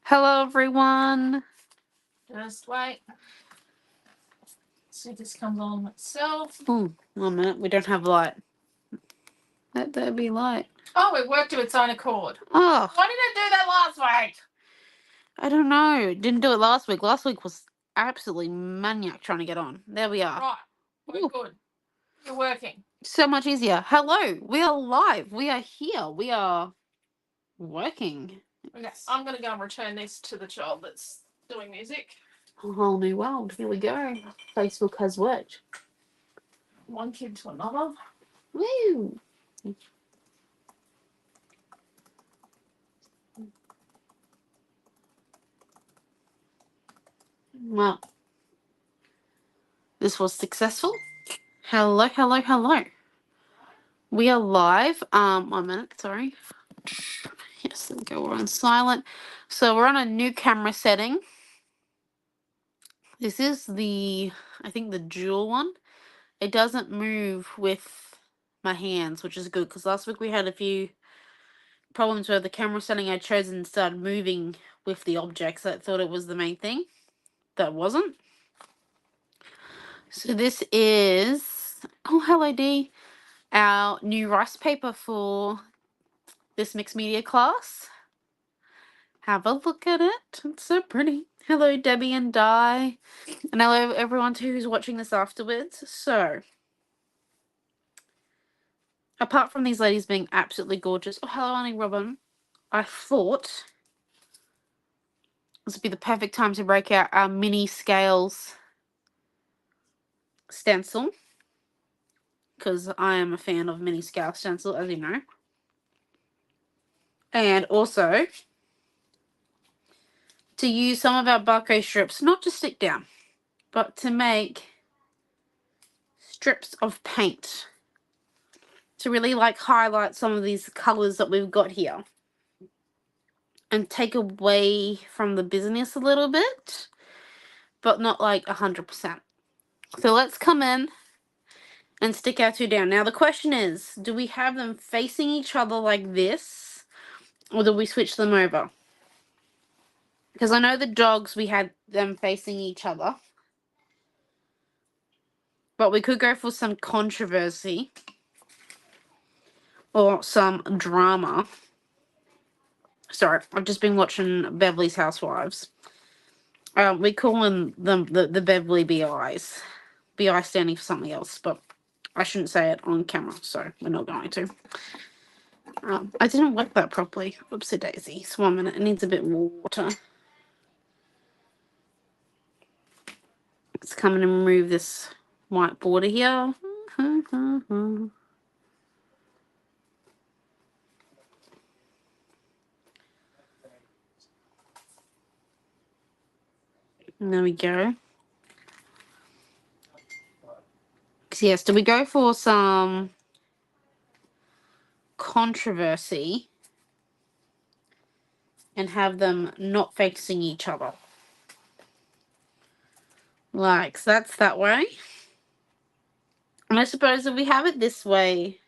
Hello, everyone. Just wait. See if this comes on itself. Ooh, 1 minute. We don't have light. Let there be light. Oh, it worked to its own accord. Oh, Why did it do that last week? I don't know. Didn't do it last week. Last week was absolutely maniac trying to get on. There we are. Right. We're Ooh, good. You're working. so much easier. Hello. We are live. We are here. We are working. Okay, I'm going to go and return this to the child that's doing music. A whole new world. Here we go. Facebook has worked. One kid to another. Woo. Well, this was successful. Hello, hello, hello. We are live. 1 minute, sorry. Yes, there we go. We're on silent. So we're on a new camera setting. This is I think the dual one. It doesn't move with my hands, which is good because last week we had a few problems where the camera setting I'd chosen started moving with the objects. I thought it was the main thing. That wasn't. So this is, oh, hello D, our new rice paper for this mixed media class. Have a look at it. It's so pretty. Hello, Debbie and Di. And hello, everyone too who's watching this afterwards. So, apart from these ladies being absolutely gorgeous. Oh, hello, Annie Robin. I thought this would be the perfect time to break out our mini scales stencil. Because I am a fan of mini scale stencil, as you know. And also to use some of our barcode strips, not to stick down, but to make strips of paint to really like highlight some of these colors that we've got here and take away from the business a little bit, but not like 100%. So let's come in and stick our two down. Now the question is, do we have them facing each other like this, or do we switch them over? Because I know the dogs, we had them facing each other, but we could go for some controversy or some drama. Sorry, I've just been watching Beverly's Housewives. We call them the Beverly BIs. BI standing for something else, but I shouldn't say it on camera, so we're not going to. I didn't work that properly. Oopsie daisy. So 1 minute. It needs a bit more water. Let's come in and remove this white border here. And there we go. So yes, do we go for some controversy and have them not facing each other? Like, so that's that way. And I suppose if we have it this way,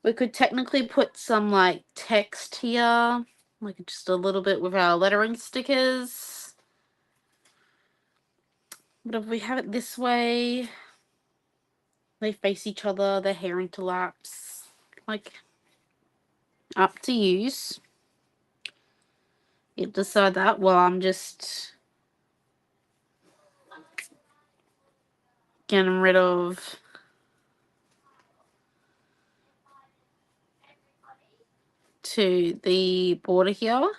we could technically put some like text here, like just a little bit with our lettering stickers. But if we have it this way, they face each other, their hair interlaps. Like, up to use. You decide that. Well, I'm just getting rid of to the border here.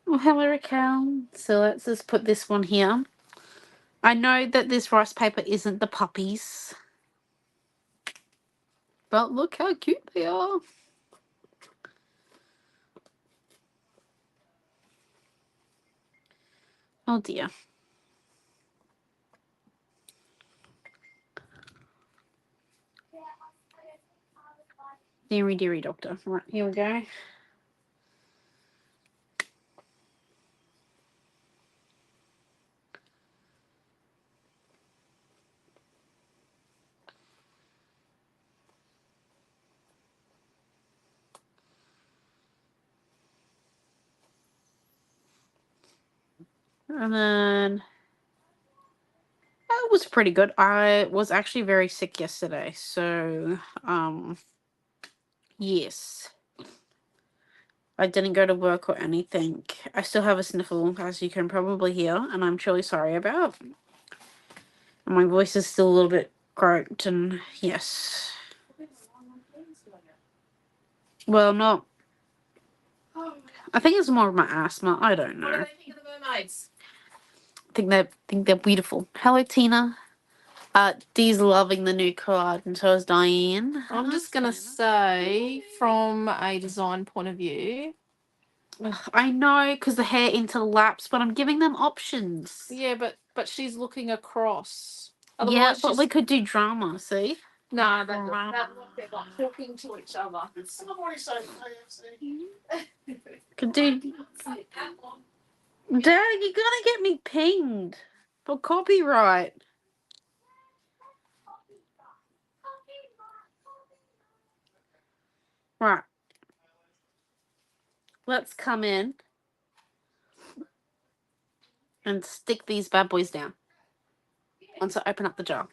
Oh, hello, Raquel. So let's just put this one here. I know that this rice paper isn't the puppies, but look how cute they are. Oh dear. Deary, deary doctor. Right, here we go. And then that was pretty good. I was actually very sick yesterday, so yes. I didn't go to work or anything. I still have a sniffle, as you can probably hear, and I'm truly sorry about. And my voice is still a little bit croaked, and yes. Well, not. I think it's more of my asthma. I don't know. What do they think of the mermaids? I think they're beautiful. Hello, Tina. Dee's loving the new card, and so is Diane. I'm just gonna say, from a design point of view, Ugh, I know, because the hair interlaps, but I'm giving them options. yeah, but she's looking across. Yeah, Otherwise, but she's we could do drama, see? nah. That look, they're not talking to each other. Could do. Dad, you're gonna get me pinged for copyright. Right. Let's come in and stick these bad boys down. Once I open up the jar.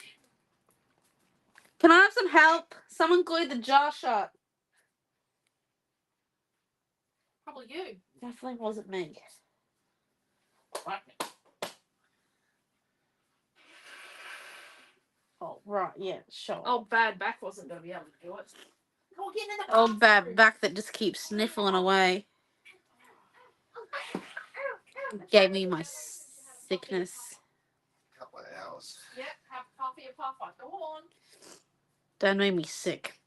Can I have some help? Someone glue the jar shut. Probably you. Definitely wasn't me. Oh, right, yeah, sure. Oh, bad back wasn't gonna be able to do it. Oh, bad back that just keeps sniffling away. Gave me my sickness. Couple of hours. Yep, have coffee or puffer. Go on. That made me sick.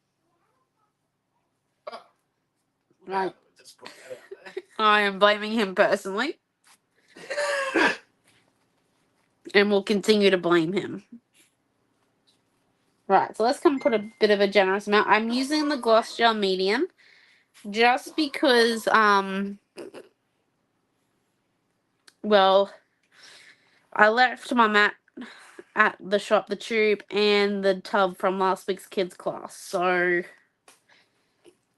Right. Just put that out there. I am blaming him personally. And will continue to blame him. Right, so let's come put a bit of a generous amount. I'm using the gloss gel medium just because, well, I left my mat at the shop, the tube, and the tub from last week's kids class. So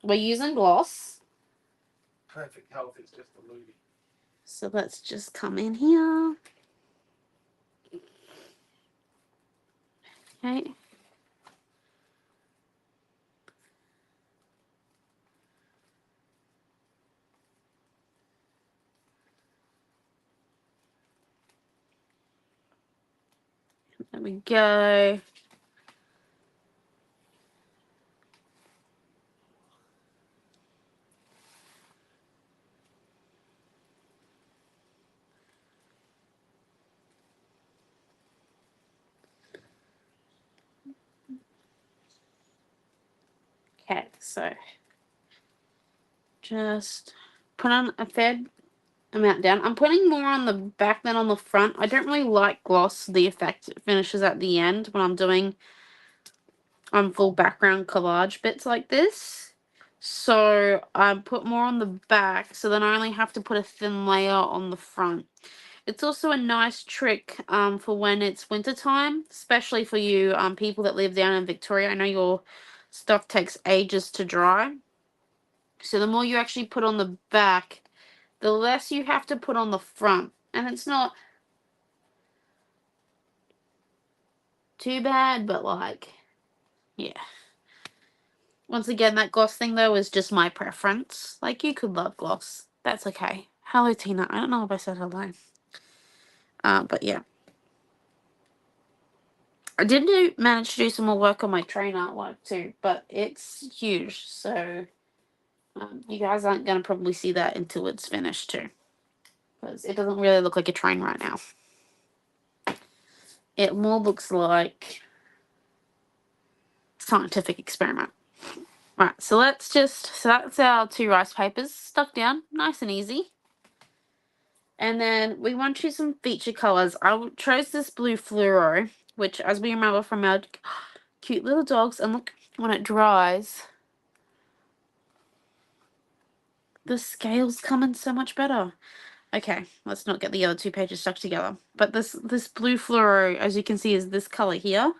we're using gloss. Perfect health is just a movie. So let's just come in here. Okay. There we go. Okay, so just put on a fair amount down. I'm putting more on the back than on the front. I don't really like gloss, the effect it finishes at the end when I'm doing full background collage bits like this. So I put more on the back, so then I only have to put a thin layer on the front. It's also a nice trick for when it's winter time, especially for you people that live down in Victoria. I know your stuff takes ages to dry. So the more you actually put on the back, the less you have to put on the front. And it's not too bad, but like, yeah. Once again, that gloss thing though is just my preference. Like, you could love gloss. That's okay. Hello, Tina. I don't know if I said hello. But yeah. I did manage to do some more work on my train artwork too, but it's huge. So you guys aren't going to probably see that until it's finished too. Because it doesn't really look like a train right now. It more looks like scientific experiment. Right, so that's our 2 rice papers stuck down, nice and easy. And then we want to choose some feature colors. I chose this blue fluoro, which, as we remember from our cute little dogs, and look, when it dries, The scale's coming so much better. Okay, let's not get the other two pages stuck together. But this blue fluoro, as you can see, is this color here,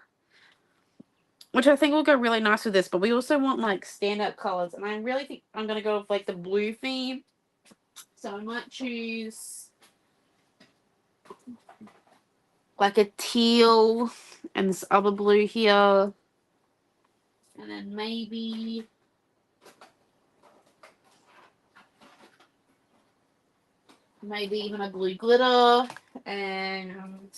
which I think will go really nice with this. But we also want like standout colors, and I really think I'm gonna go with like the blue theme. So I might choose like a teal and this other blue here, and then maybe even a blue glitter and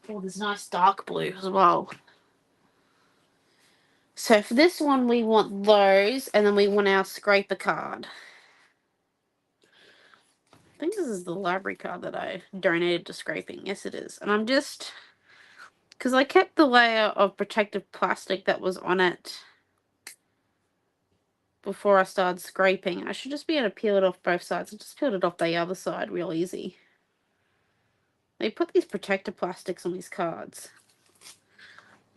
oh, there's nice dark blue as well. So for this one, we want those, and then we want our scraper card. I think this is the library card that I donated to scraping. Yes, it is. And I'm just, because I kept the layer of protective plastic that was on it before I started scraping. I should just be able to peel it off both sides. I just peeled it off the other side real easy. They put these protective plastics on these cards.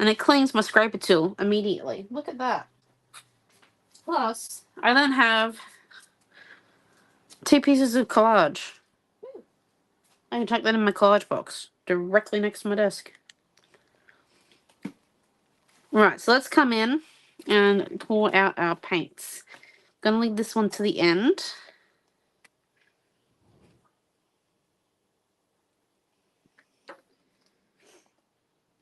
And it cleans my scraper tool immediately. Look at that. Plus, I then have 2 pieces of collage. I can tuck that in my collage box directly next to my desk. Right, so let's come in and pour out our paints. I'm gonna leave this one to the end.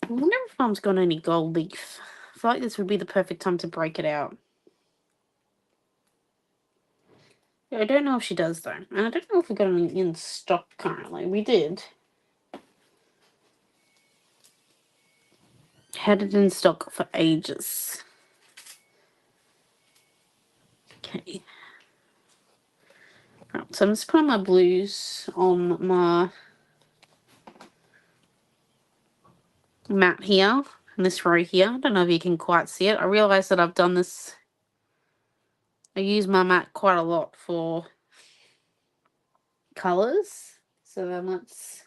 I wonder if Mom's got any gold leaf. I feel like this would be the perfect time to break it out. Yeah, I don't know if she does though. And I don't know if we've got any in stock currently. We did. Had it in stock for ages. Okay. Right, so I'm just putting my blues on my mat here, in this row here. I don't know if you can quite see it. I realised that I've done this. I use my mat quite a lot for colours. So then let's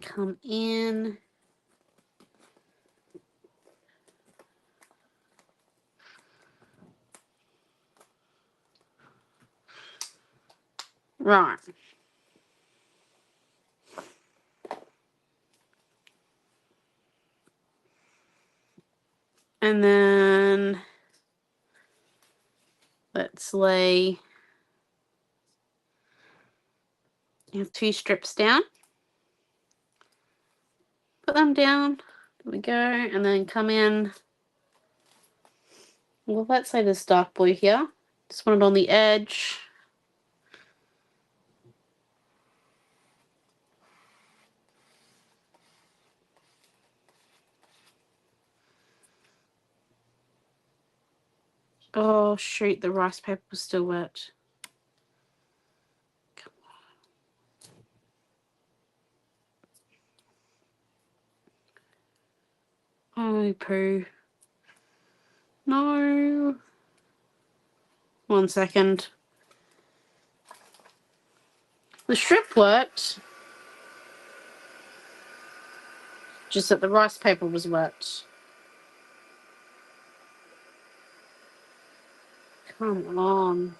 come in. Right. And then let's lay 2 strips down. Put them down. There we go. And then come in. Well, let's say this dark blue here. Just want it on the edge. Oh, shoot. The rice paper was still wet. Oh, poo. No. 1 second. The strip worked. Just that the rice paper was wet. Come on.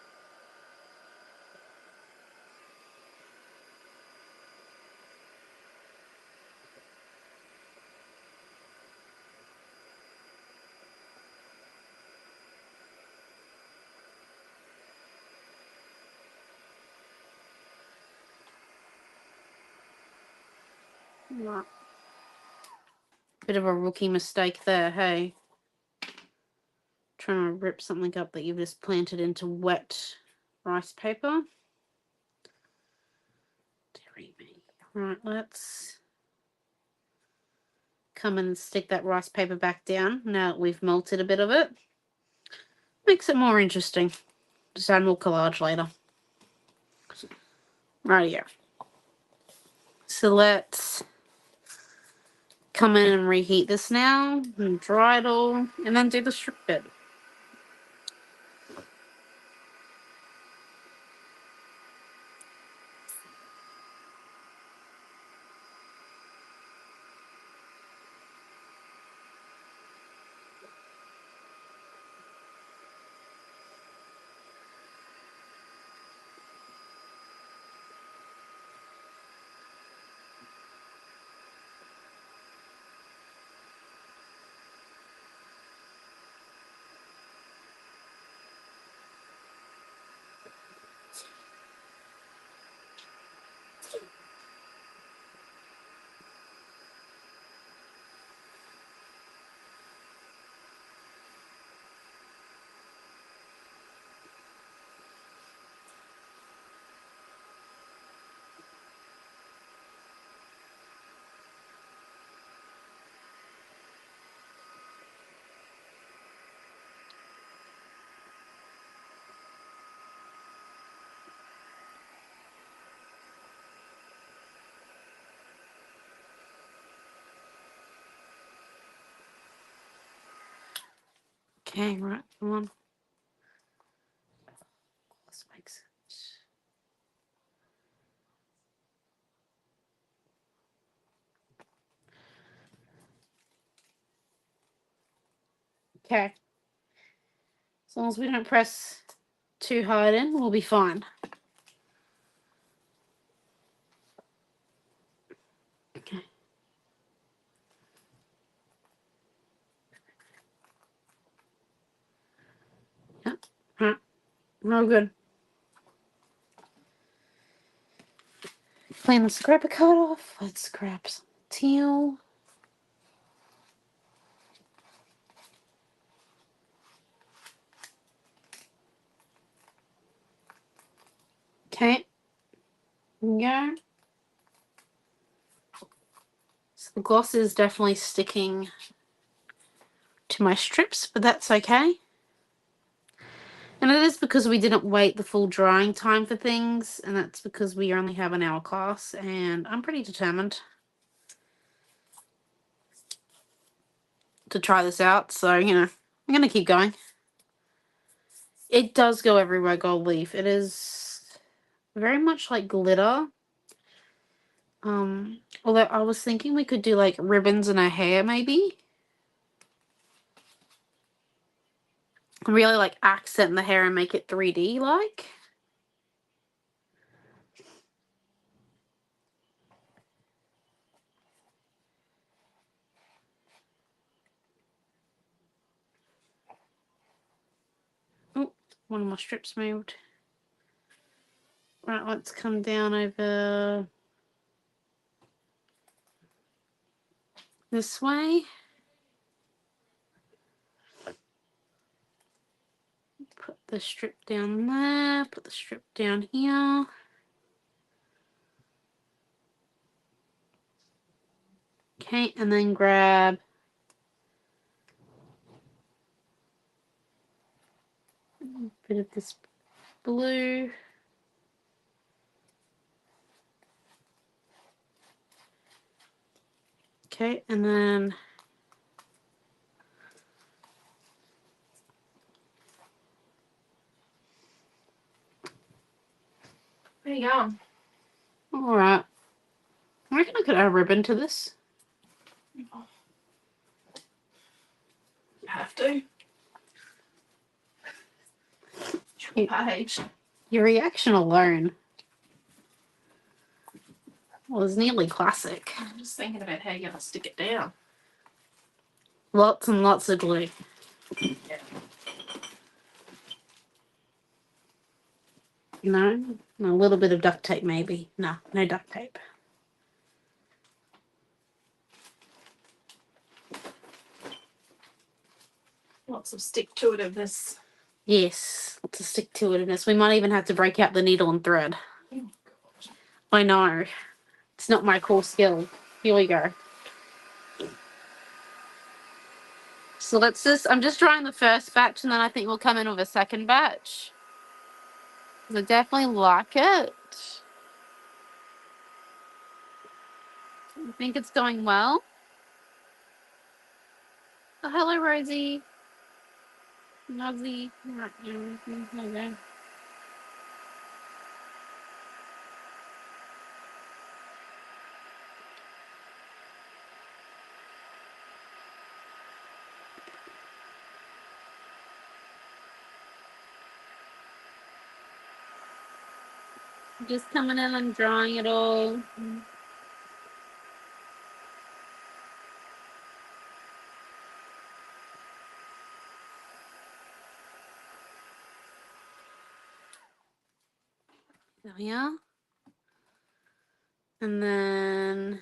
Right. Bit of a rookie mistake there, hey? Trying to rip something up that you've just planted into wet rice paper. Deary me. Right, let's come and stick that rice paper back down now that we've melted a bit of it. Makes it more interesting. Just add more collage later. Right here. So let's come in and reheat this now and dry it all and then do the strip bit. Okay, right, come on. This makes sense. Okay. As long as we don't press too hard in, we'll be fine. Okay. Yep. Right. No good. Clean the scrapper coat off. Let's grab some teal. Okay. Yeah. So the gloss is definitely sticking to my strips, but that's okay. And it is because we didn't wait the full drying time for things, and that's because we only have an hour class, and I'm pretty determined to try this out, so, you know, I'm going to keep going. It does go everywhere, gold leaf. It is very much like glitter. Although I was thinking we could do, like, ribbons in our hair, maybe. Really, like, accent the hair and make it 3D-like. Oh, one of my strips moved. Right, let's come down over this way. Put the strip down there, put the strip down here. Okay, and then grab a bit of this blue. Okay, and then There you go. all right. I reckon I could add a ribbon to this. You have to. Page. Your reaction alone was nearly classic. I'm just thinking about how you're gonna stick it down. Lots and lots of glue. Yeah. No, and a little bit of duct tape maybe. No, no duct tape. Lots of stick to it. Yes, lots of stick to itiveness. We might even have to break out the needle and thread. Oh gosh. I know. It's not my core skill. Here we go. So let's just, I'm just drying the first batch and then I think we'll come in with a second batch. I definitely like it. I think it's going well. Oh, hello, Rosie. Rosie. Okay. Just coming in and drawing it all. There we are. And then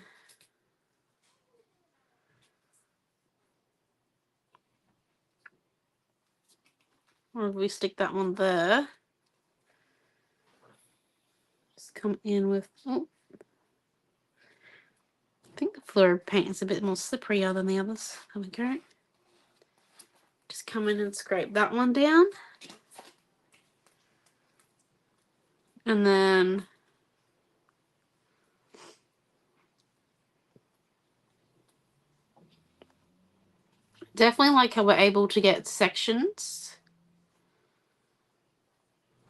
or we stick that one there. Just come in with, oh, I think the fluoride paint is a bit more slipperier than the others. There we go. Just come in and scrape that one down. And then Definitely like how we're able to get sections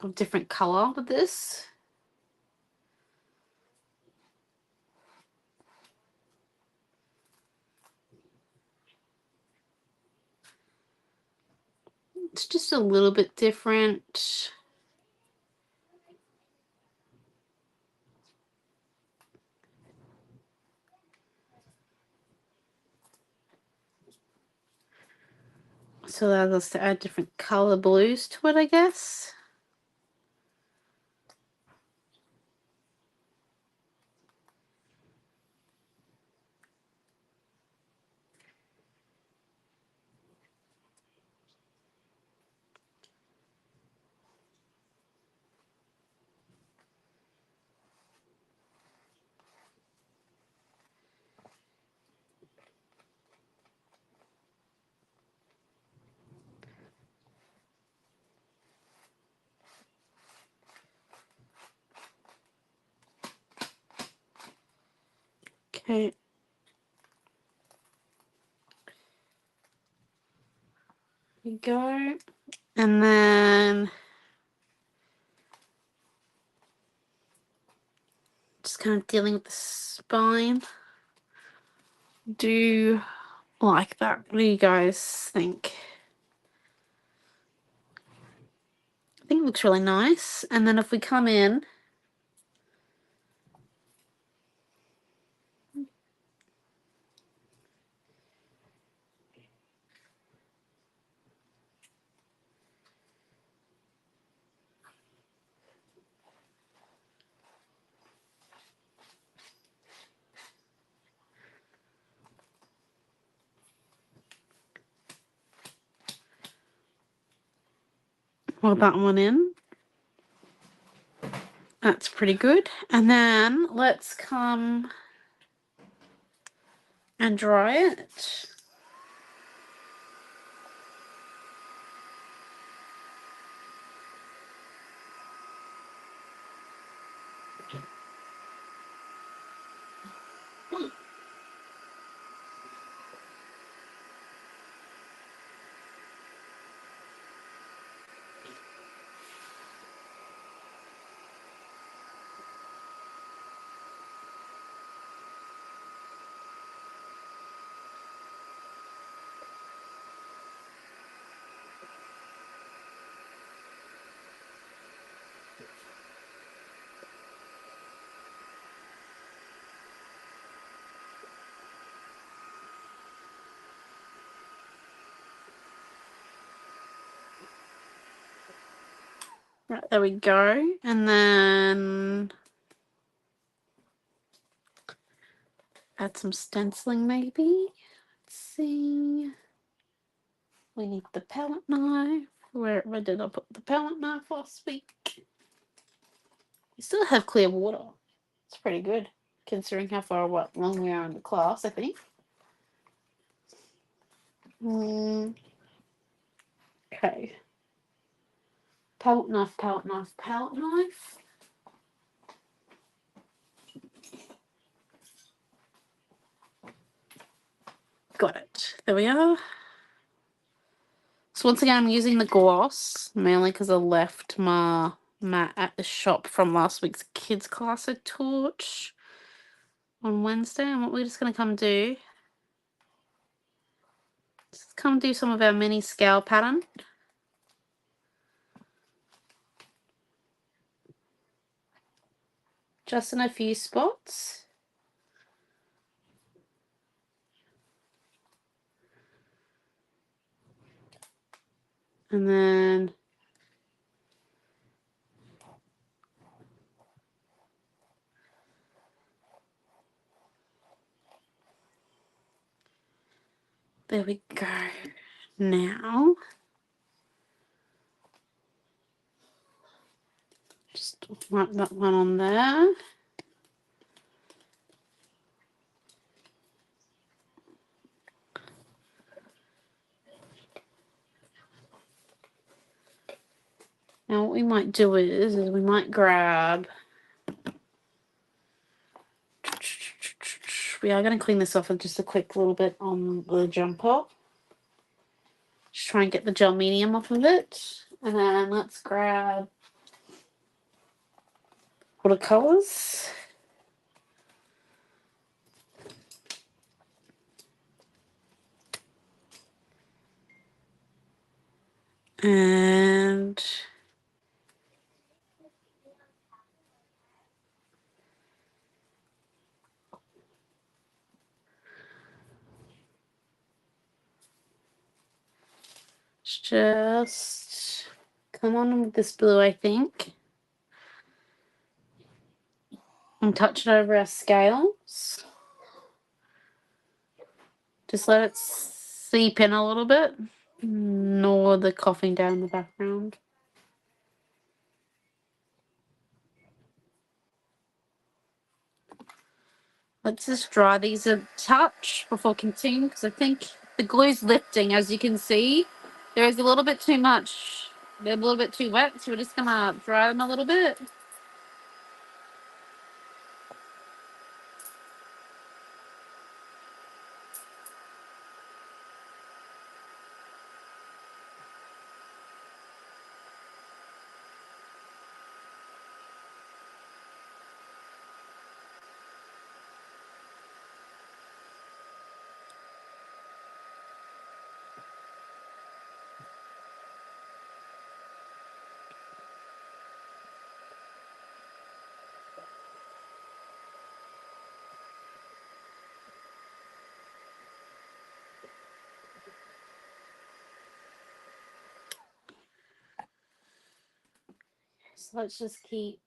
of different color with this. It's just a little bit different. So that allows us to add different color blues to it, I guess. Okay. There we go. And then just kind of dealing with the spine. Do like that. What do you guys think? I think it looks really nice. And then if we come in, well, that one in. That's pretty good. And then let's come and dry it. Right, there we go. And then add some stenciling maybe. Let's see. We need the palette knife. Where did I put the palette knife last week? We still have clear water. It's pretty good, considering how far long we are in the class, I think. Okay. Palette knife, palette knife, palette knife. Got it. There we are. So once again, I'm using the gloss, mainly because I left my mat at the shop from last week's kids class I taught on Wednesday. And what we're just going to come do, just come do some of our mini scale pattern. Just in a few spots. And then there we go. Now, just wipe that one on there. Now what we might do is we might grab, we are going to clean this off with just a quick little bit on the jumper. Just try and get the gel medium off of it. And then let's grab watercolors. And just come on with this blue, I think. And touch it over our scales. Just let it seep in a little bit. Ignore the coughing down in the background. Let's just dry these a touch before continuing, because I think the glue's lifting, as you can see. There is a little bit too much. They're a little bit too wet, so we're just going to dry them a little bit. So let's just keep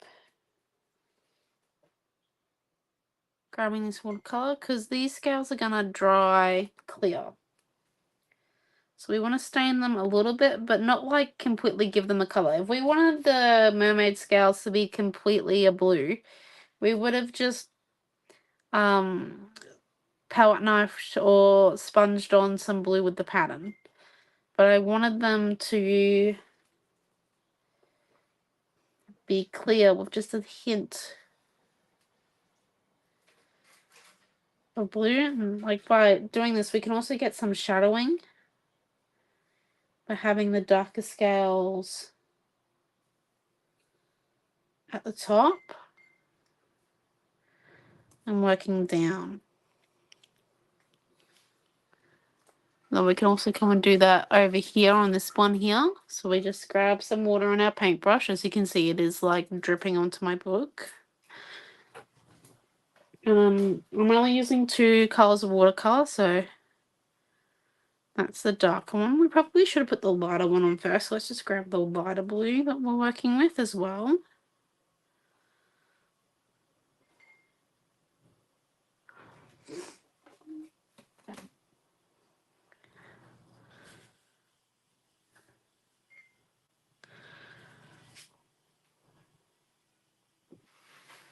grabbing this watercolor, because these scales are going to dry clear. So we want to stain them a little bit, but not like completely give them a color. If we wanted the mermaid scales to be completely a blue, we would have just palette knifed or sponged on some blue with the pattern. But I wanted them to be clear with just a hint of blue. And like by doing this, we can also get some shadowing by having the darker scales at the top and working down. Then we can also come and do that over here on this one here. So we just grab some water on our paintbrush. As you can see, it is like dripping onto my book. And I'm only using 2 colors of watercolor, so that's the darker one. We probably should have put the lighter one on first. So let's just grab the lighter blue that we're working with as well.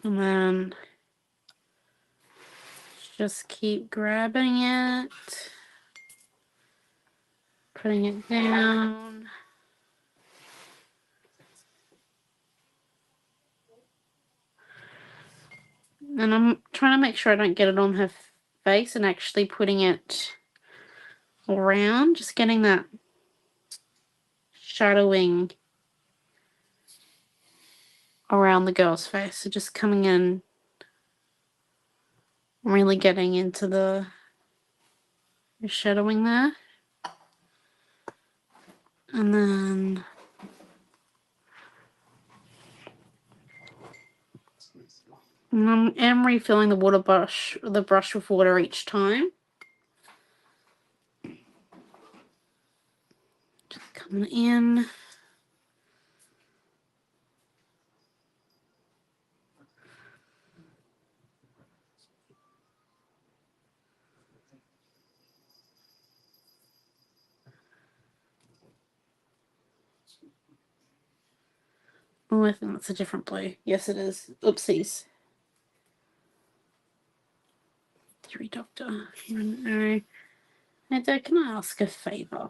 And then just keep grabbing it, putting it down. And I'm trying to make sure I don't get it on her face, and actually putting it around, just getting that shadowing around the girl's face. So just coming in, really getting into the shadowing there. And then I'm refilling the brush with water each time. Just coming in. Oh, I think that's a different blue. Yes, it is. Oopsies. 3 Doctor. No. Dad, can I ask a favour?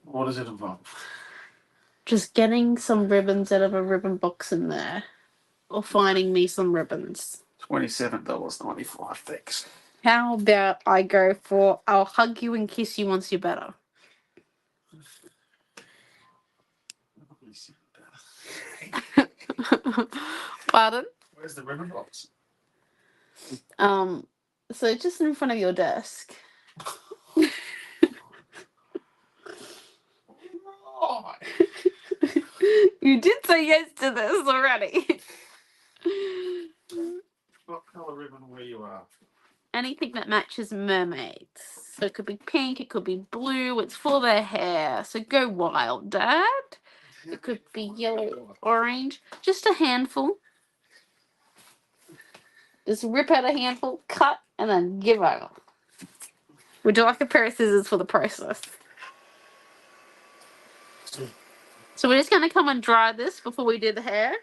What does it involve? Just getting some ribbons out of a ribbon box in there. Or finding me some ribbons. $27.95, thanks. How about I go for I'll hug you and kiss you once you're better? Pardon? Where's the ribbon box? So just in front of your desk. Oh, You did say yes to this already. what colour ribbon where you are? Anything that matches mermaids. So it could be pink, it could be blue, it's for their hair. So go wild, Dad. It could be yellow, orange, just a handful. Just rip out a handful, cut, and then give out. Would you like a pair of scissors for the process? So we're just going to come and dry this before we do the hair.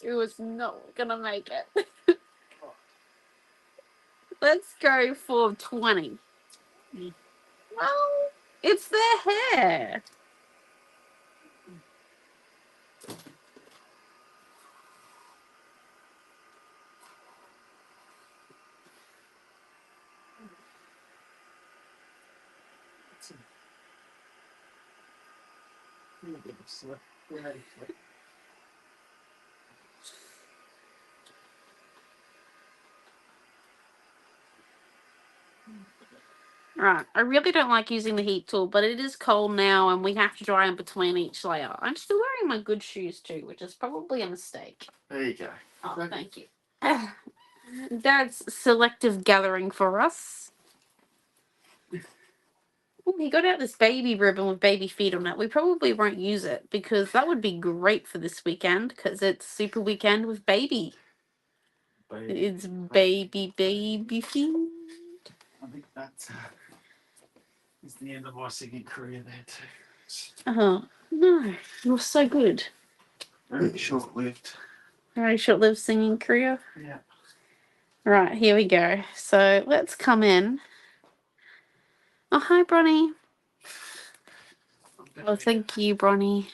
It was not going to make it. Let's go for 20. Well, it's their hair. Right, I really don't like using the heat tool, but it is cold now and we have to dry in between each layer. I'm still wearing my good shoes too, which is probably a mistake. There you go. Oh, thank you. That's selective gathering for us. Ooh, he got out this baby ribbon with baby feet on it. We probably won't use it because that would be great for this weekend because it's super weekend with baby. It's baby feet. I think that is the end of my singing career there too. Oh, no. You're so good. Very short-lived. Very short-lived singing career. Yeah. Right, here we go. So let's come in. Oh, hi, Bronny. Oh, thank you, Bronny.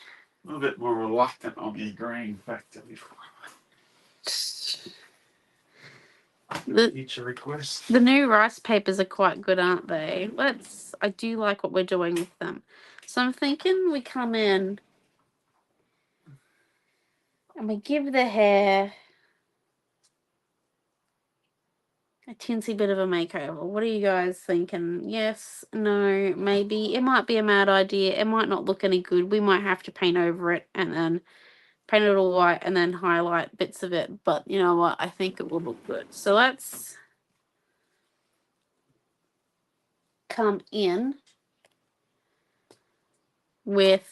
A little bit more reluctant on the green factor before. Future request. The new rice papers are quite good, aren't they? I do like what we're doing with them. So I'm thinking we come in and we give the hair a teensy bit of a makeover. What are you guys thinking? Yes, no, maybe. It might be a mad idea. It might not look any good. We might have to paint over it and then paint it all white and then highlight bits of it. But you know what? I think it will look good. So let's come in with,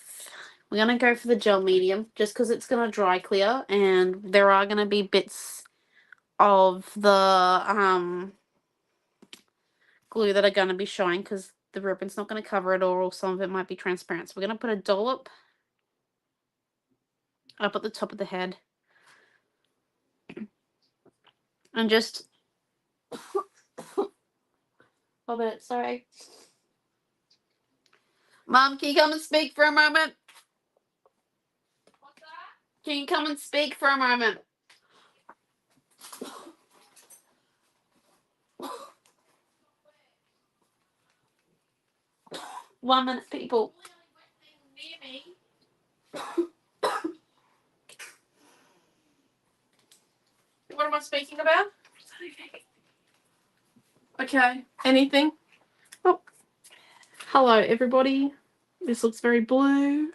we're going to go for the gel medium just because it's going to dry clear and there are going to be bits of the glue that are going to be showing because the ribbon's not going to cover it all, or some of it might be transparent. So we're going to put a dollop up at the top of the head and just hold it. Sorry. Mom, can you come and speak for a moment? What's that? Can you come and speak for a moment? 1 minute, people. What am I speaking about? Okay. Anything? Oh. Hello, everybody. This looks very blue.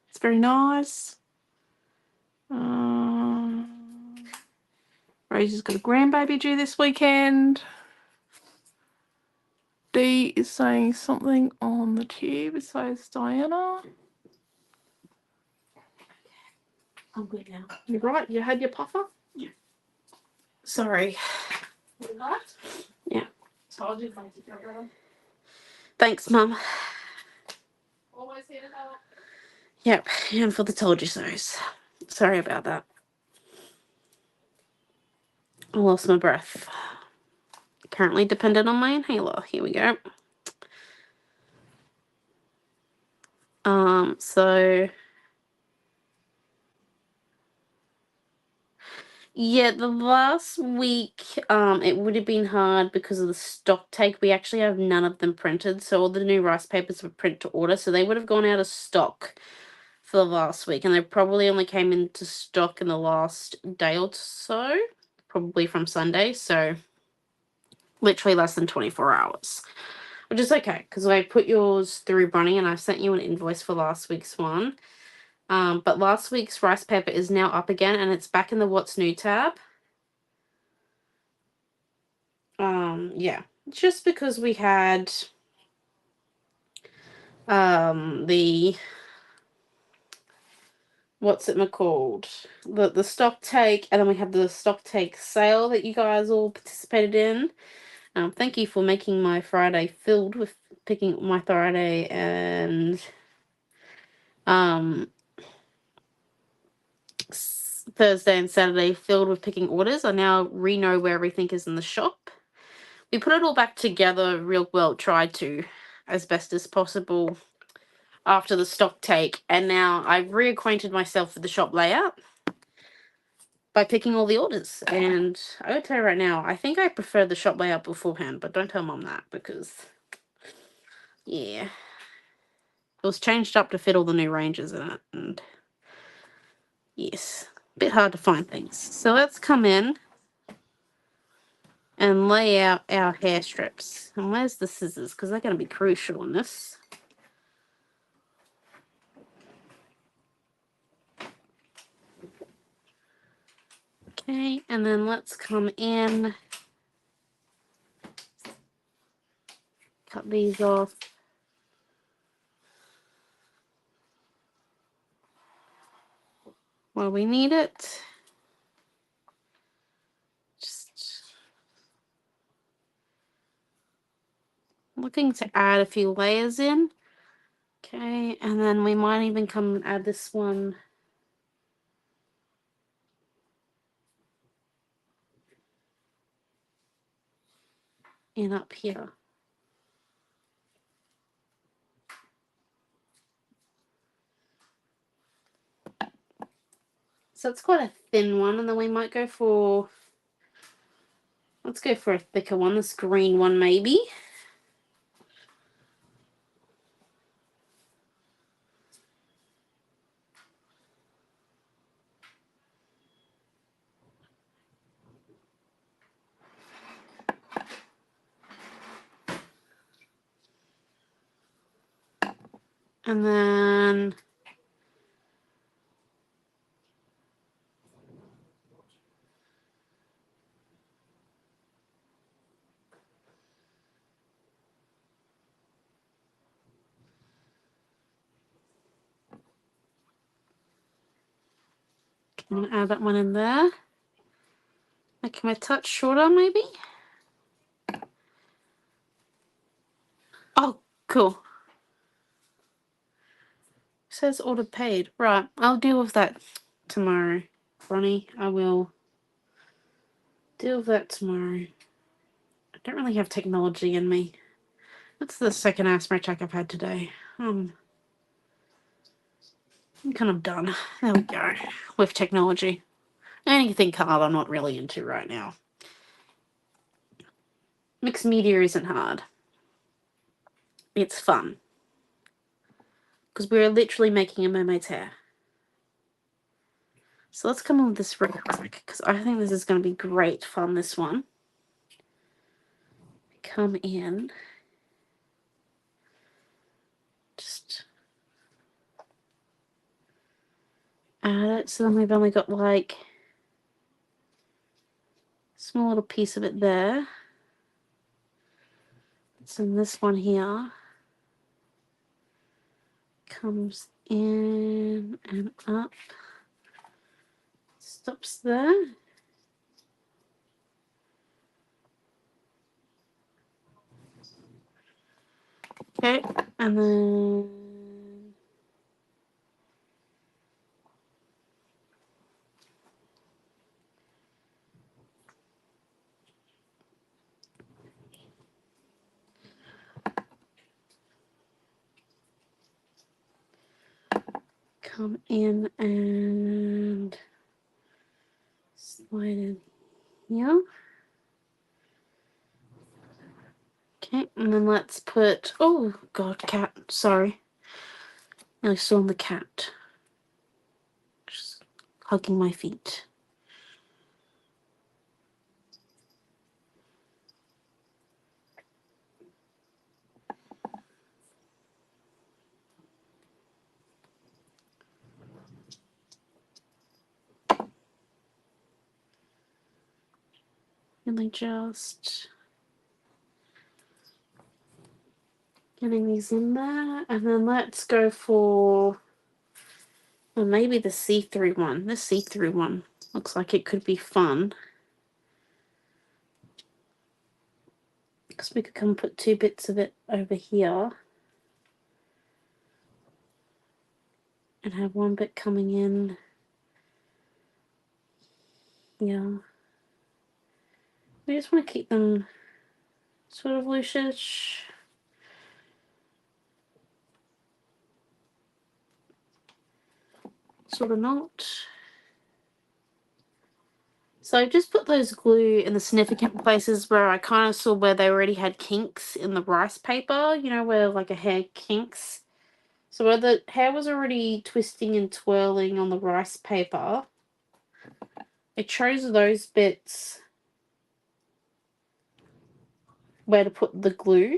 It's very nice. Rosie's got a grandbaby due this weekend. Dee is saying something on the tube. It says Diana. I'm good now. You're right. You had your puffer? Yeah. Sorry. What? Yeah. Told you, thank you, everyone. Thanks, Mum. Always here to help. Yep, and for the told you so's. Sorry about that. I lost my breath. Currently dependent on my inhaler. Here we go. So Yeah, the last week, it would have been hard because of the stock take. We actually have none of them printed, so all the new rice papers were print to order, so they would have gone out of stock for the last week, and they probably only came into stock in the last day or so, probably from Sunday, so literally less than 24 hours, which is okay, because I put yours through Bronny, and I sent you an invoice for last week's one. But last week's rice paper is now up again, and it's back in the What's New tab. Yeah, just because we had the what's it called, the stock take, and then we had the stock take sale that you guys all participated in. Thank you for making my Friday filled with picking my Friday and Thursday and Saturday filled with picking orders. I now know where everything is in the shop. We put it all back together real well, tried to, as best as possible after the stock take, and now I've reacquainted myself with the shop layout by picking all the orders. And I gotta tell you right now, I think I prefer the shop layout beforehand, but don't tell Mom that, because yeah, it was changed up to fit all the new ranges in it, and yes, a bit hard to find things. So let's come in and lay out our hair strips. And where's the scissors? Because they're going to be crucial in this. Okay, and then let's come in, cut these off. Well, we need it. Just looking to add a few layers in. Okay, and then we might even come and add this one in up here. So it's quite a thin one, and then we might go for, let's go for a thicker one, this green one maybe. And then I'm going to add that one in there. Make him a touch shorter maybe. Oh, cool. Says order paid. Right, I'll deal with that tomorrow, Ronnie. I will deal with that tomorrow. I don't really have technology in me. That's the second asthma attack I've had today. I'm kind of done. There we go. With technology. Anything hard I'm not really into right now. Mixed media isn't hard. It's fun. Because we're literally making a mermaid's hair. So let's come on with this real quick, because I think this is going to be great fun, this one. Come in. Just add it. So then we've only got like a small little piece of it there. So this one here comes in and up. Stops there. Okay, and then come in and Slide in here. Okay, and then let's put, oh god, cat, sorry. I saw the cat. Just hugging my feet. Really just getting these in there, and then let's go for, well, maybe the see-through one. This see-through one looks like it could be fun. Because we could come put 2 bits of it over here. And have 1 bit coming in here. We just want to keep them sort of loosish. Sort of not. So I just put those glue in the significant places where I kind of saw where they already had kinks in the rice paper, you know, where like a hair kinks. So where the hair was already twisting and twirling on the rice paper, I chose those bits where to put the glue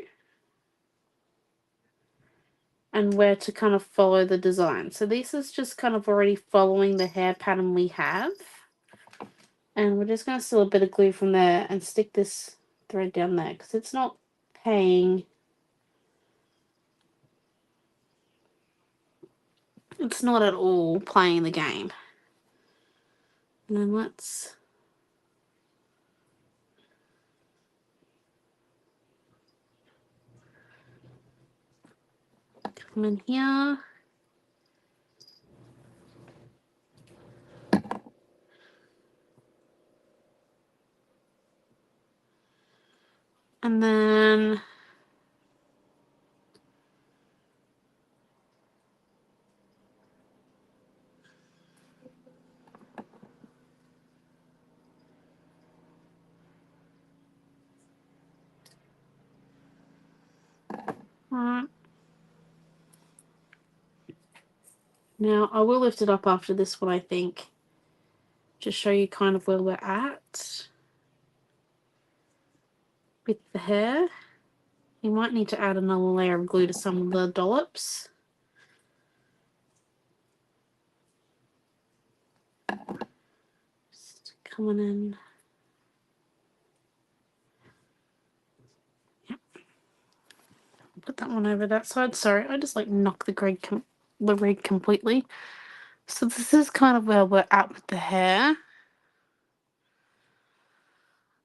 and where to kind of follow the design. So this is just kind of already following the hair pattern we have. And we're just going to steal a bit of glue from there and stick this thread down there because it's not paying. It's not at all playing the game. And then let's come in here. And then now I will lift it up after this one, I think, to show you kind of where we're at with the hair. You might need to add another layer of glue to some of the dollops. Just coming in. Yep. Put that one over that side. Sorry, I just like knocked the rig completely. So this is kind of where we're at with the hair.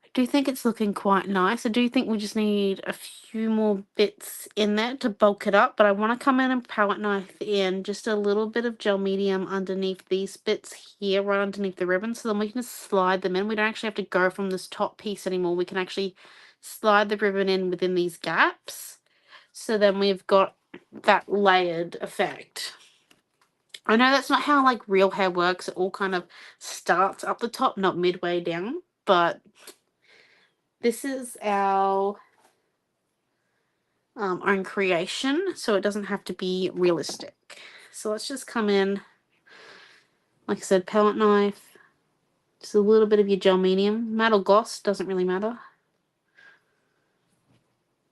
I do think it's looking quite nice. I do think we just need a few more bits in there to bulk it up, but I want to come in and palette knife in just a little bit of gel medium underneath these bits here, right underneath the ribbon, so then we can just slide them in. We don't actually have to go from this top piece anymore. We can actually slide the ribbon in within these gaps, so then we've got that layered effect. I know that's not how like real hair works. It all kind of starts up the top, not midway down, but this is our own creation, so it doesn't have to be realistic. So let's just come in, like I said, palette knife, just a little bit of your gel medium. Matte or gloss, doesn't really matter.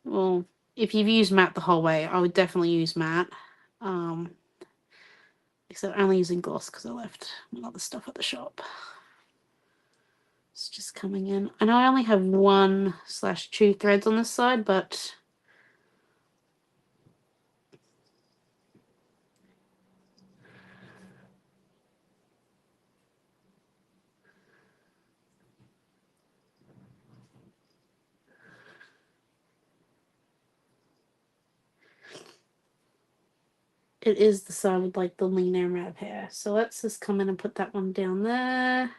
Well, if you've used matte the whole way, I would definitely use matte. Except I'm only using gloss because I left my other stuff at the shop. It's just coming in. I know I only have 1/2 threads on this side, but it is the side with like the lean amount of hair. So let's just come in and put that one down there.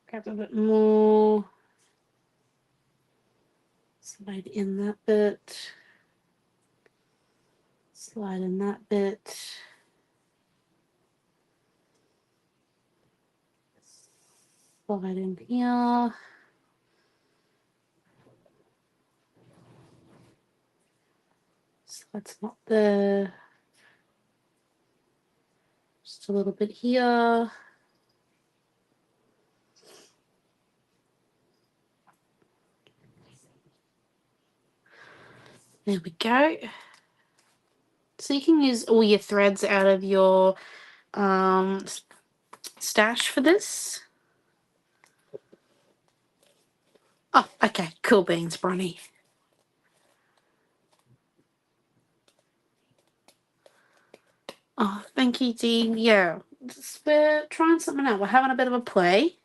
Grab a bit more. Slide in that bit. Slide in that bit. slide in here. So that's not there. Just a little bit here. There we go. So you can use all your threads out of your stash for this. Oh, okay. Cool beans, Bronny. Oh, thank you, Dee. Yeah, we're trying something out. We're having a bit of a play.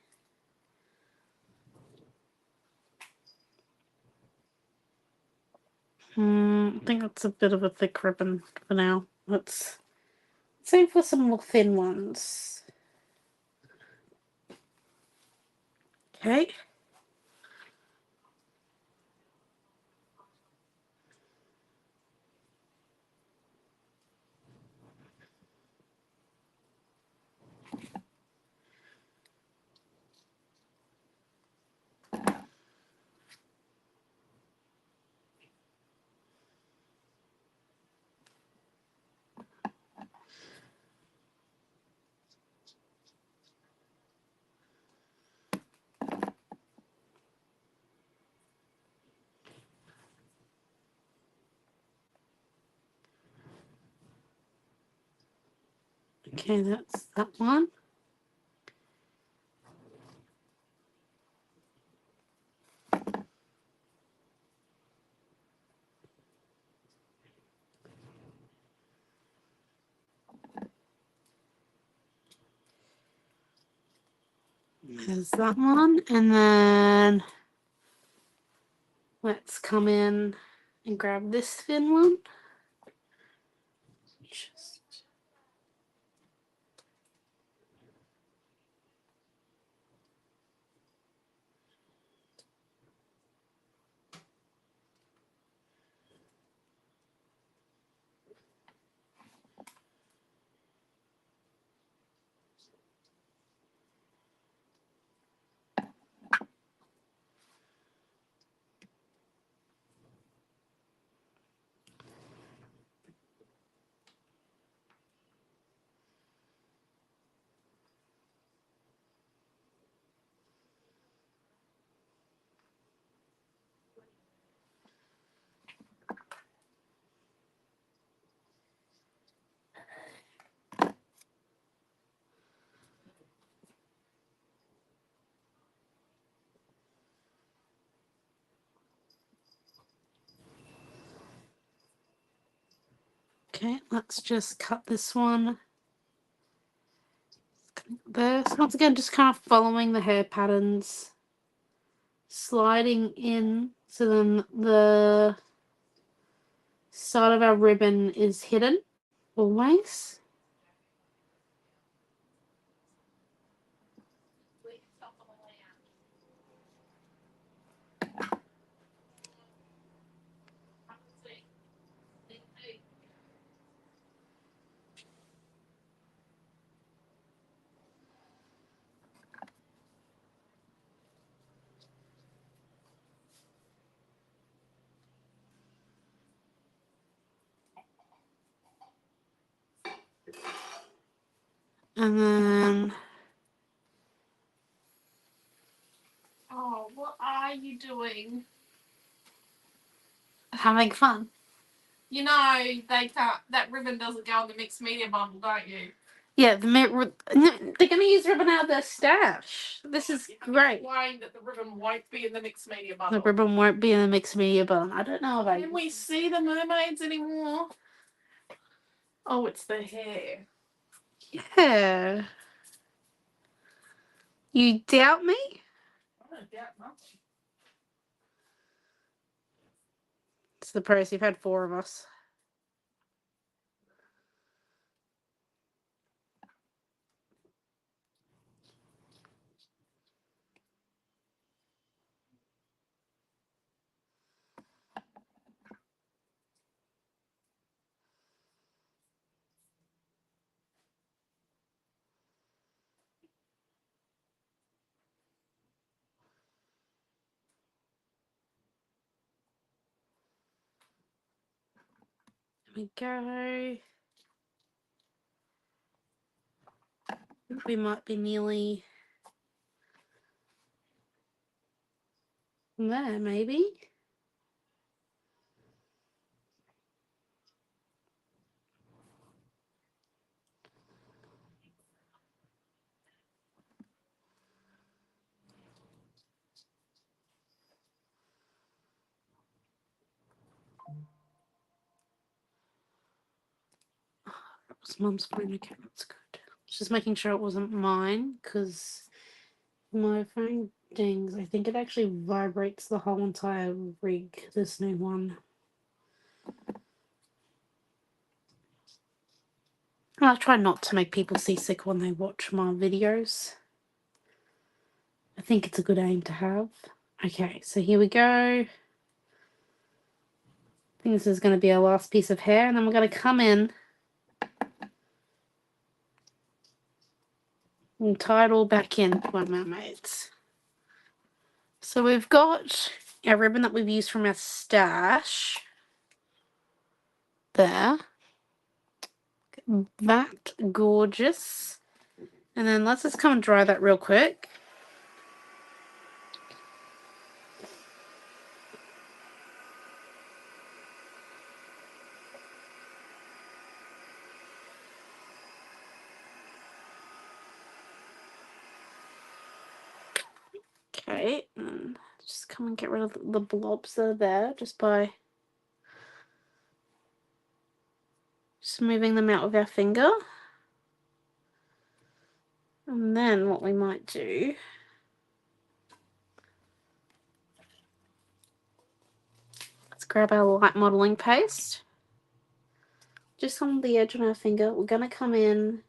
I think that's a bit of a thick ribbon for now. Let's save for some more thin ones. Okay. Okay, that's that one. There's that one. And then let's come in and grab this thin one. Okay, let's just cut this one there. So once again, just kind of following the hair patterns, sliding in so then the side of our ribbon is hidden always. And then Oh, what are you doing? having fun. You know they can't. That ribbon doesn't go in the mixed media bundle, don't you? Yeah, they're going to use ribbon out of their stash. This is great. Explain that the ribbon won't be in the mixed media The bundle. ribbon won't be in the mixed media bun. I don't know about Can we see the mermaids anymore? Oh, it's the hair. Yeah. You doubt me? I don't doubt nothing. It's the pros. You've had 4 of us. we go. We might be nearly there, maybe. That was Mum's phone. Okay, that's good. Just making sure it wasn't mine, because my phone dings. I think it actually vibrates the whole entire rig, this new one. I try not to make people seasick when they watch my videos. I think it's a good aim to have. Okay, so here we go. I think this is going to be our last piece of hair, and then we're going to come in and tie it all back in to our mermaids. So we've got our ribbon that we've used from our stash there. That gorgeous. And then let's just come and dry that real quick. Okay, and just come and get rid of the blobs that are there just by moving them out with our finger. And then what we might do, let's grab our light modeling paste. Just on the edge of our finger, we're going to come in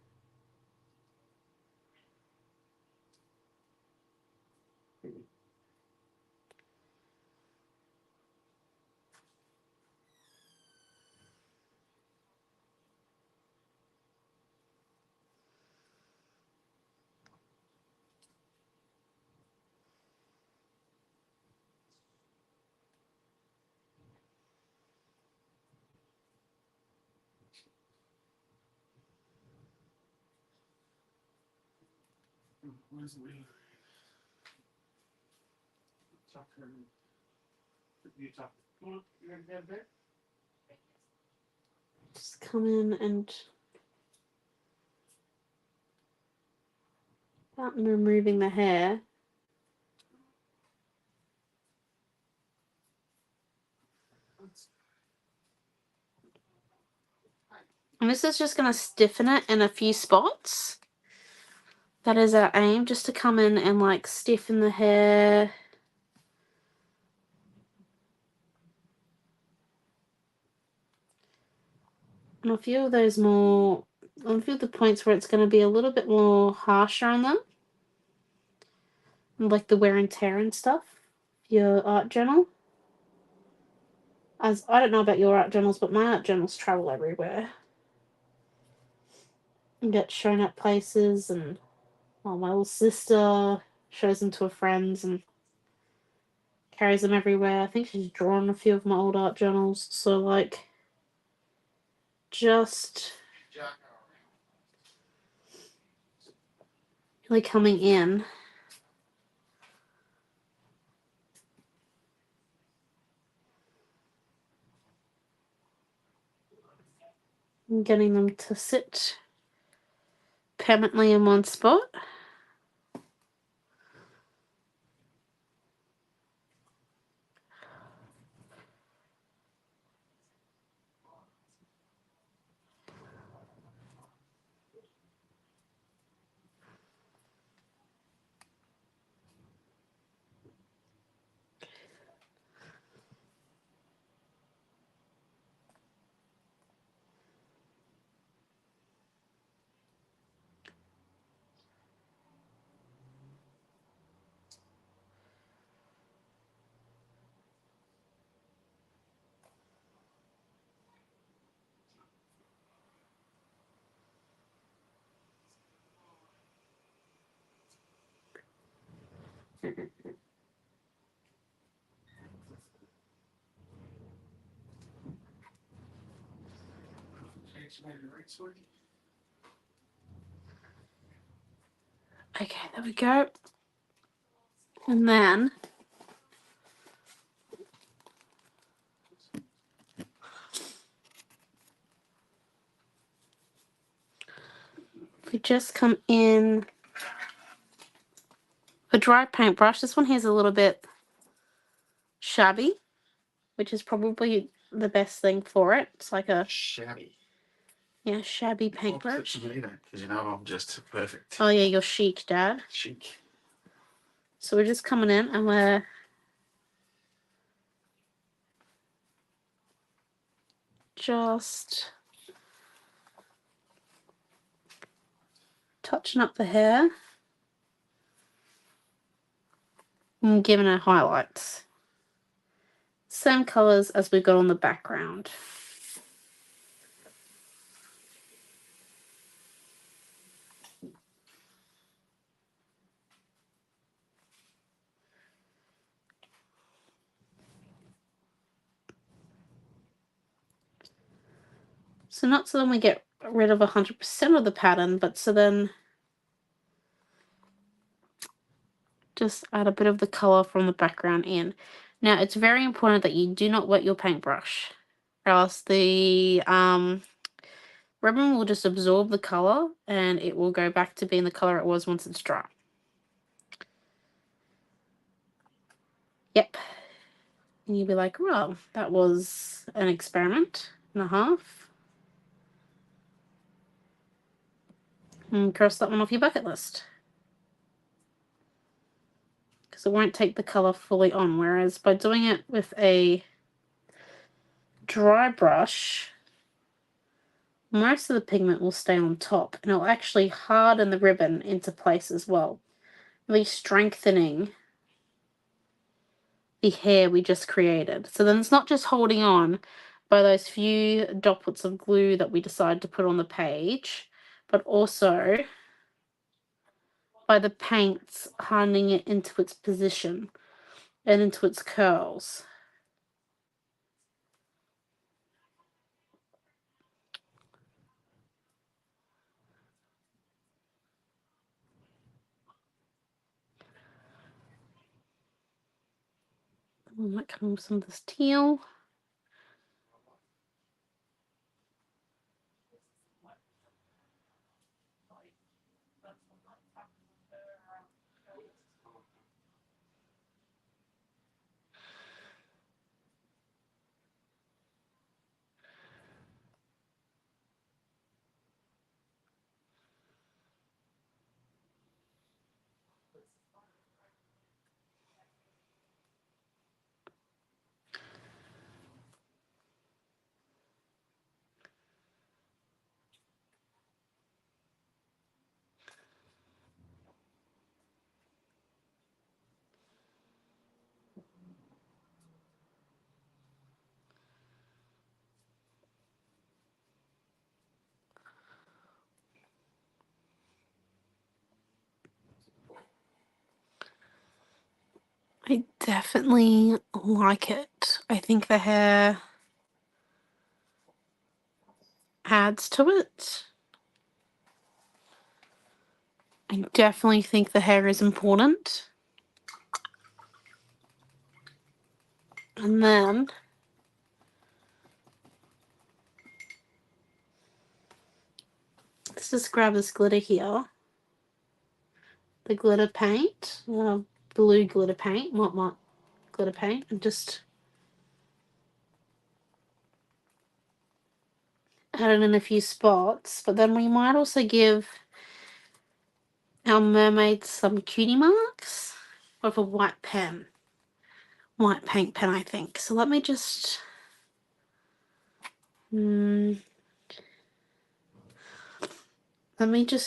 Where's the wheel? Tucker. You tuck. Come on, you're in bed there. just come in and start removing the hair. And this is just going to stiffen it in a few spots. That is our aim, just to come in and like stiffen the hair. And a few of those more, on a few of the points where it's going to be a little bit more harsher on them. Like the wear and tear and stuff. Your art journal. As I don't know about your art journals, but my art journals travel everywhere. And get shown at places, and well, my little sister shows them to her friends and carries them everywhere. I think she's drawn a few of my old art journals, so like just really coming in and getting them to sit permanently in one spot. Okay, there we go. And then if we just come in a dry paintbrush, this one here is a little bit shabby, which is probably the best thing for it. It's like a Shabby. shabby paintbrush. Because you know I'm just perfect. Oh yeah, you're chic, Dad. Chic. So we're just coming in and we're just touching up the hair and giving it highlights. Same colours as we got on the background. So not so then we get rid of 100% of the pattern, but so then just add a bit of the colour from the background in. Now it's very important that you do not wet your paintbrush, or else the ribbon will just absorb the colour and it will go back to being the colour it was once it's dry. Yep. And you'll be like, well, that was an experiment and a half. And cross that one off your bucket list. Because it won't take the colour fully on. Whereas by doing it with a dry brush, most of the pigment will stay on top. And it'll actually harden the ribbon into place as well, really strengthening the hair we just created. So then it's not just holding on by those few droplets of glue that we decide to put on the page, but also by the paints hardening it into its position and into its curls. I might come with some of this teal. I definitely like it. I think the hair adds to it. I definitely think the hair is important. And then let's just grab this glitter here. The glitter paint, blue glitter paint, not glitter paint, and just add it in a few spots. But then we might also give our mermaid some cutie marks with a white pen. White paint pen, I think. So let me just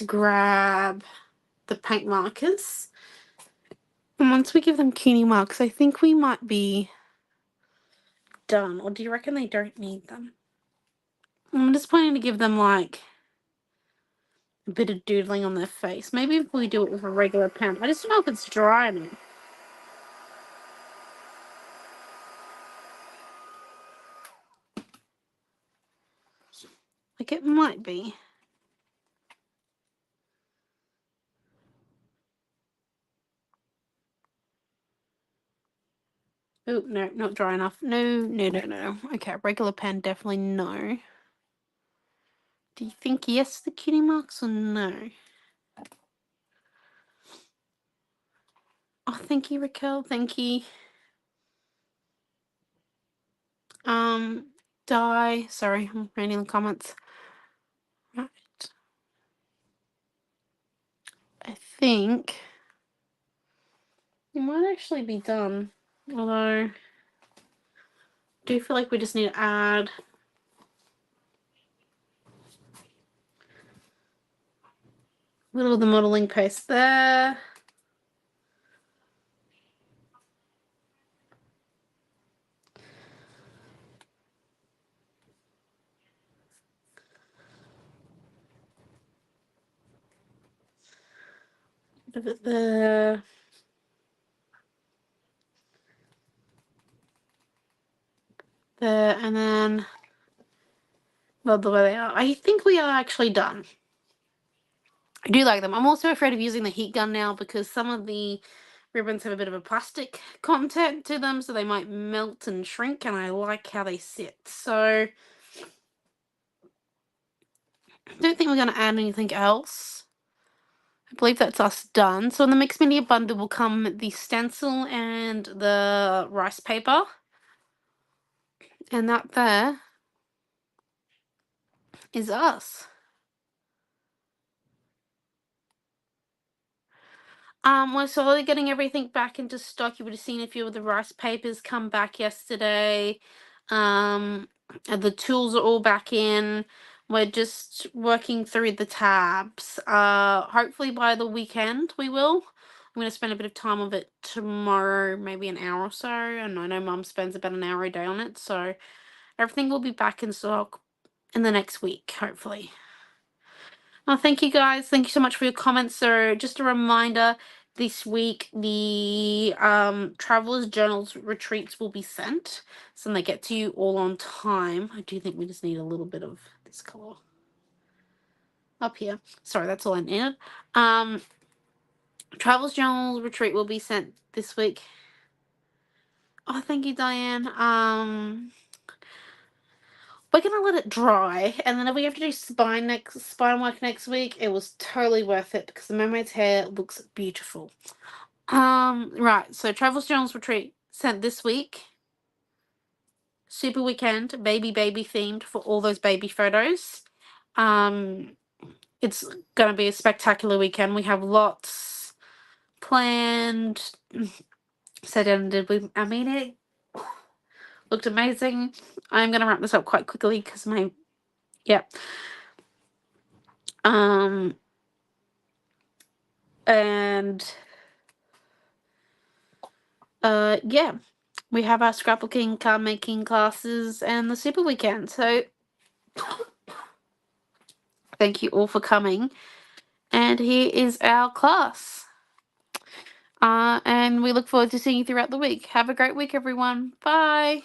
grab the paint markers. And once we give them cutie marks, I think we might be done. Or do you reckon they don't need them? I'm just planning to give them like a bit of doodling on their face. Maybe if we do it with a regular pen. I just don't know if it's dry enough. Like it might be. Oh, no, not dry enough. No. Okay, regular pen, definitely no. Do you think yes, the cutie marks, or no? Oh, thank you, Raquel. Thank you. Die. Sorry, I'm reading the comments. Right. I think it might actually be done. Although, I do feel like we just need to add a little of the modeling paste there. Bit of it there. There, and then, well, the way they are. I think we are actually done. I do like them. I'm also afraid of using the heat gun now because some of the ribbons have a bit of a plastic content to them, so they might melt and shrink, and I like how they sit. So I don't think we're going to add anything else. I believe that's us done. So in the mixed media bundle will come the stencil and the rice paper. And that there is us. We're slowly getting everything back into stock. You would have seen a few of the rice papers come back yesterday. And the tools are all back in. We're just working through the tabs. Hopefully by the weekend we will. I'm going to spend a bit of time of it tomorrow, maybe an hour or so. And I know Mum spends about an hour a day on it. So everything will be back in stock in the next week, hopefully. Oh, thank you guys. Thank you so much for your comments. So just a reminder, this week the Travelers Journals retreats will be sent. So they get to you all on time. I do think we just need a little bit of this color up here. Sorry, that's all I needed. Travelers Journals retreat will be sent this week. Oh, thank you, Diane. We're gonna let it dry, and then if we have to do spine work next week, it was totally worth it because the mermaid's hair looks beautiful. Right, so Travelers Journals retreat sent this week. Super weekend, baby themed for all those baby photos. It's gonna be a spectacular weekend. We have lots planned. Sat down and did our meeting. Looked amazing. I'm gonna wrap this up quite quickly because my and yeah, we have our scrapbooking, card making classes and the super weekend. So thank you all for coming. And here is our class. And we look forward to seeing you throughout the week. Have a great week, everyone. Bye.